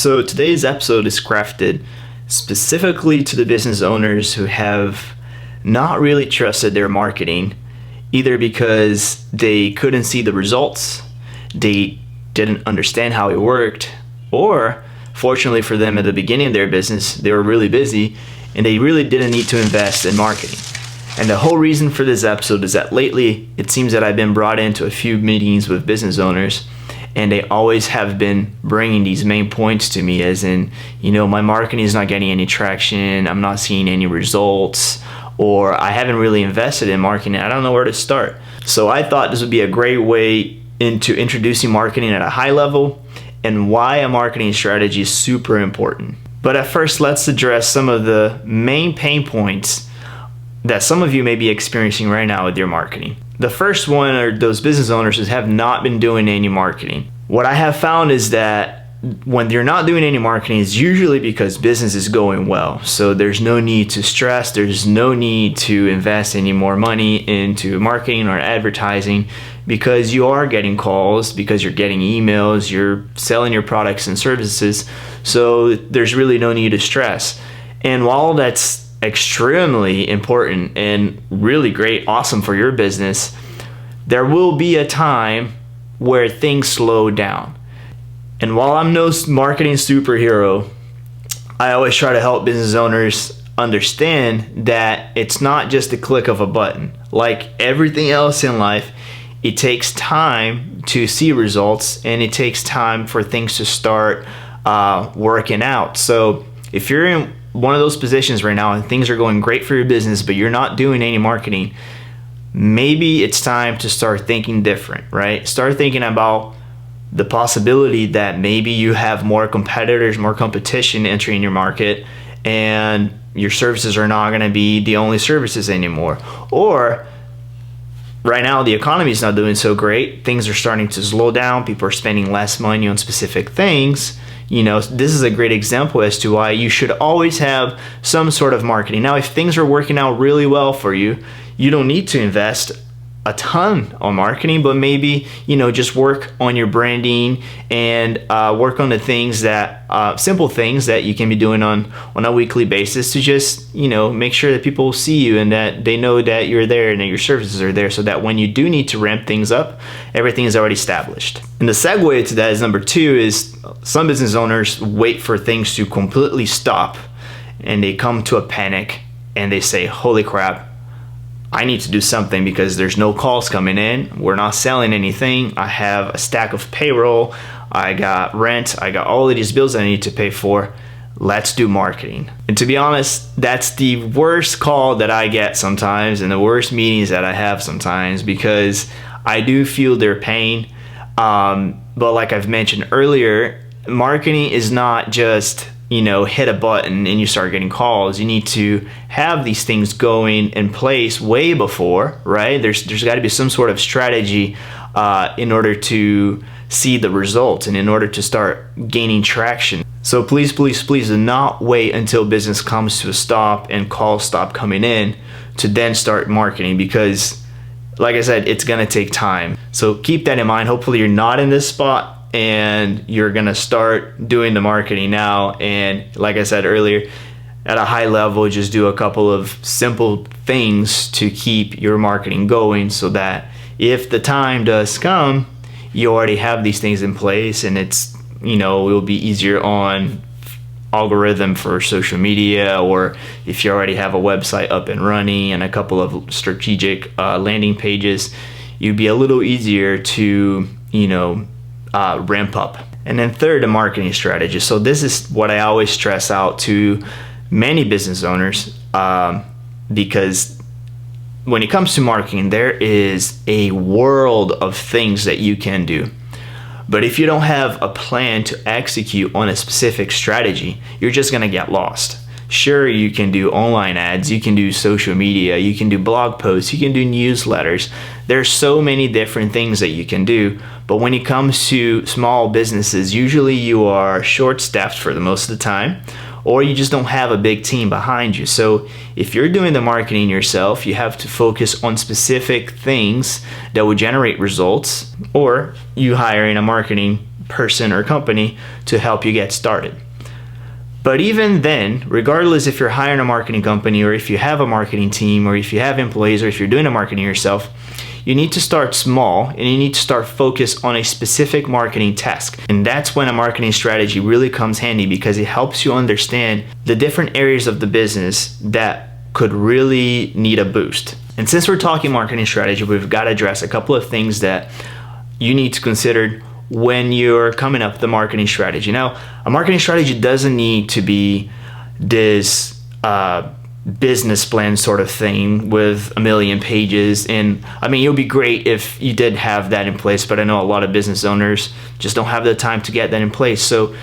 So today's episode is crafted specifically to the business owners who have not really trusted their marketing, either because they couldn't see the results, they didn't understand how it worked, or fortunately for them at the beginning of their business, they were really busy and they really didn't need to invest in marketing. And the whole reason for this episode is that lately it seems that I've been brought into a few meetings with business owners, and they always have been bringing these main points to me, as in, my marketing is not getting any traction, I'm not seeing any results, or I haven't really invested in marketing, I don't know where to start. So I thought this would be a great way into introducing marketing at a high level and why a marketing strategy is super important. But at first, let's address some of the main pain points that some of you may be experiencing right now with your marketing. The first one are those business owners who have not been doing any marketing. What I have found is that when you're not doing any marketing, it's usually because business is going well. So there's no need to stress, there's no need to invest any more money into marketing or advertising, because you are getting calls, because you're getting emails, you're selling your products and services. So there's really no need to stress. And while that's extremely important and really great, awesome for your business, there will be a time where things slow down. And while I'm no marketing superhero, I always try to help business owners understand that it's not just a click of a button. Like everything else in life, it takes time to see results, and it takes time for things to start working out. So if you're in one of those positions right now and things are going great for your business, but you're not doing any marketing, maybe it's time to start thinking different, right? Start thinking about the possibility that maybe you have more competitors, more competition entering your market, and your services are not going to be the only services anymore. Or right now, the economy is not doing so great. Things are starting to slow down. People are spending less money on specific things. This is a great example as to why you should always have some sort of marketing. Now, if things are working out really well for you, you don't need to invest a ton on marketing, but maybe, just work on your branding and work on the things that, simple things that you can be doing on a weekly basis to just, make sure that people see you and that they know that you're there and that your services are there, so that when you do need to ramp things up, everything is already established. And the segue to that is number two is some business owners wait for things to completely stop, and they come to a panic and they say, holy crap, I need to do something because there's no calls coming in. We're not selling anything. I have a stack of payroll. I got rent. I got all of these bills I need to pay for. Let's do marketing. And to be honest, that's the worst call that I get sometimes, and the worst meetings that I have sometimes, because I do feel their pain. But like I've mentioned earlier, marketing is not just hit a button and you start getting calls. You need to have these things going in place way before, right? There's got to be some sort of strategy in order to see the results and in order to start gaining traction. So please do not wait until business comes to a stop and calls stop coming in to then start marketing, because like I said, it's going to take time. So keep that in mind. Hopefully you're not in this spot and you're going to start doing the marketing now. And like I said earlier, at a high level, just do a couple of simple things to keep your marketing going, so that if the time does come, you already have these things in place, and it's, it will be easier on algorithm for social media, or if you already have a website up and running and a couple of strategic landing pages, you'd be a little easier to, ramp up. And then third, the marketing strategy. So this is what I always stress out to many business owners, because when it comes to marketing, there is a world of things that you can do. But if you don't have a plan to execute on a specific strategy, you're just going to get lost. Sure, you can do online ads, you can do social media, you can do blog posts, you can do newsletters. There's so many different things that you can do. But when it comes to small businesses, usually you are short-staffed for the most of the time, or you just don't have a big team behind you. So if you're doing the marketing yourself, you have to focus on specific things that will generate results, or you hiring a marketing person or company to help you get started. But even then, regardless if you're hiring a marketing company or if you have a marketing team or if you have employees or if you're doing the marketing yourself, you need to start small and you need to start focused on a specific marketing task. And that's when a marketing strategy really comes handy, because it helps you understand the different areas of the business that could really need a boost. And since we're talking marketing strategy, we've got to address a couple of things that you need to consider when you're coming up with the marketing strategy. Now, a marketing strategy doesn't need to be this business plan sort of thing with a million pages. And I mean, it would be great if you did have that in place, but I know a lot of business owners just don't have the time to get that in place. So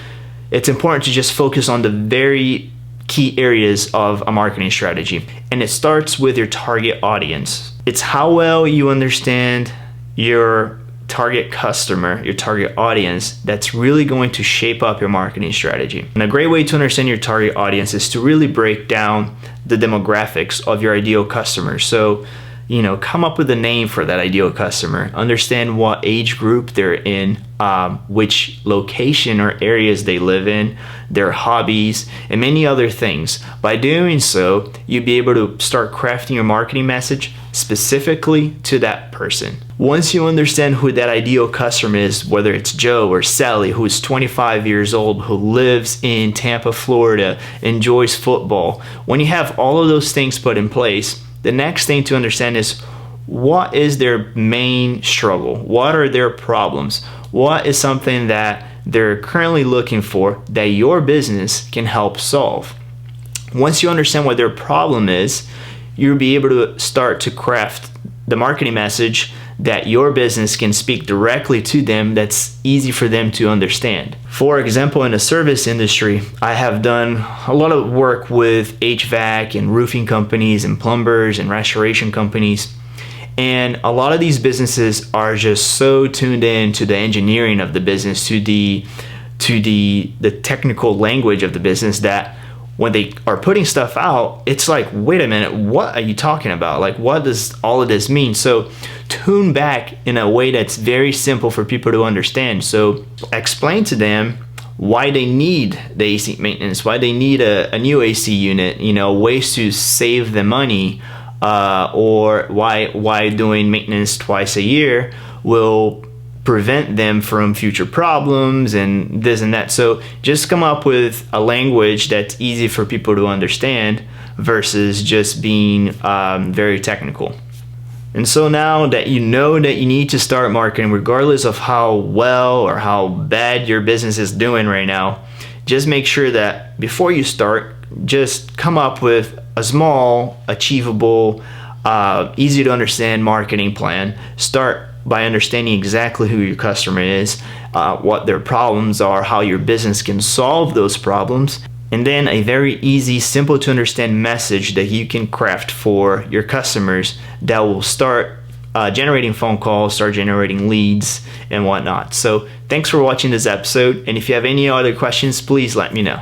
it's important to just focus on the very key areas of a marketing strategy. And it starts with your target audience. It's how well you understand your target customer, your target audience, that's really going to shape up your marketing strategy. And a great way to understand your target audience is to really break down the demographics of your ideal customer. So, come up with a name for that ideal customer. Understand what age group they're in, which location or areas they live in, their hobbies, and many other things. By doing so, you'll be able to start crafting your marketing message specifically to that person. Once you understand who that ideal customer is, whether it's Joe or Sally, who is 25 years old, who lives in Tampa, Florida, enjoys football, when you have all of those things put in place, the next thing to understand is, what is their main struggle? What are their problems? What is something that they're currently looking for that your business can help solve? Once you understand what their problem is, you'll be able to start to craft the marketing message that your business can speak directly to them, that's easy for them to understand. For example, in the service industry, I have done a lot of work with HVAC and roofing companies and plumbers and restoration companies. And a lot of these businesses are just so tuned in to the engineering of the business, to the technical language of the business, that when they are putting stuff out, it's like, wait a minute, what are you talking about? Like, what does all of this mean? So tune back in a way that's very simple for people to understand. So explain to them why they need the AC maintenance, why they need a new AC unit, ways to save the money, or why doing maintenance twice a year will prevent them from future problems and this and that. So just come up with a language that's easy for people to understand versus just being very technical. And so now that you know that you need to start marketing, regardless of how well or how bad your business is doing right now, just make sure that before you start, just come up with a small, achievable, easy to understand marketing plan. Start by understanding exactly who your customer is, what their problems are, how your business can solve those problems, and then a very easy, simple to understand message that you can craft for your customers that will start generating phone calls, start generating leads and whatnot. So thanks for watching this episode, and if you have any other questions, please let me know.